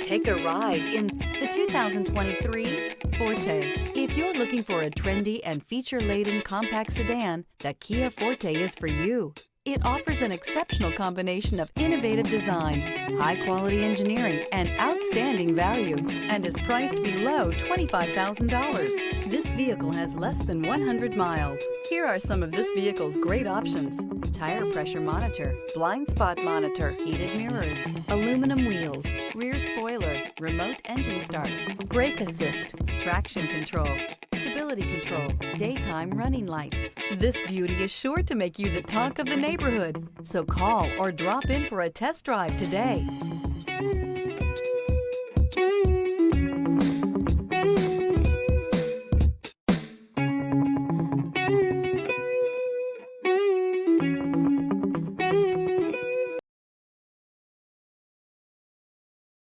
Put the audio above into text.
Take a ride in the 2023 Forte. If you're looking for a trendy and feature-laden compact sedan, the Kia Forte is for you. It offers an exceptional combination of innovative design, high-quality engineering, and outstanding value, and is priced below $25,000. This vehicle has less than 100 miles. Here are some of this vehicle's great options: tire pressure monitor, blind spot monitor, heated mirrors, aluminum wheels, rear spoiler, remote engine start, brake assist, traction control, stability control, daytime running lights. This beauty is sure to make you the talk of the neighborhood. So call or drop in for a test drive today.